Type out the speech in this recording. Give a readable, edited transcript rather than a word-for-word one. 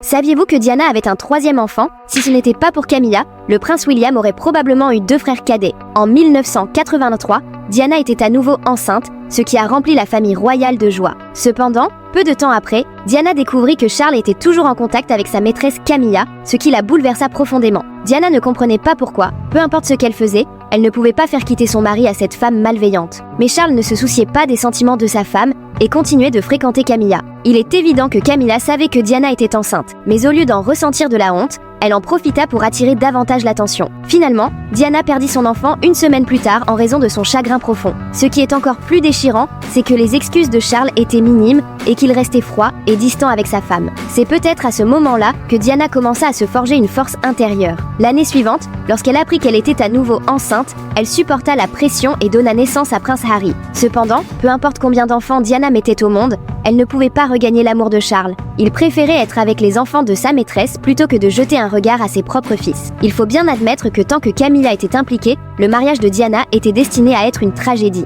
Saviez-vous que Diana avait un troisième enfant? Si ce n'était pas pour Camilla, le prince William aurait probablement eu deux frères cadets. En 1983, Diana était à nouveau enceinte, ce qui a rempli la famille royale de joie. Cependant, peu de temps après, Diana découvrit que Charles était toujours en contact avec sa maîtresse Camilla, ce qui la bouleversa profondément. Diana ne comprenait pas pourquoi, peu importe ce qu'elle faisait, elle ne pouvait pas faire quitter son mari à cette femme malveillante. Mais Charles ne se souciait pas des sentiments de sa femme et continuait de fréquenter Camilla. Il est évident que Camilla savait que Diana était enceinte, mais au lieu d'en ressentir de la honte, elle en profita pour attirer davantage l'attention. Finalement, Diana perdit son enfant une semaine plus tard en raison de son chagrin profond. Ce qui est encore plus déchirant, c'est que les excuses de Charles étaient minimes et qu'il restait froid et distant avec sa femme. C'est peut-être à ce moment-là que Diana commença à se forger une force intérieure. L'année suivante, lorsqu'elle apprit qu'elle était à nouveau enceinte, elle supporta la pression et donna naissance à Prince Harry. Cependant, peu importe combien d'enfants Diana mettait au monde, elle ne pouvait pas regagner l'amour de Charles. Il préférait être avec les enfants de sa maîtresse plutôt que de jeter un regard à ses propres fils. Il faut bien admettre que tant que Camilla était impliquée, le mariage de Diana était destiné à être une tragédie.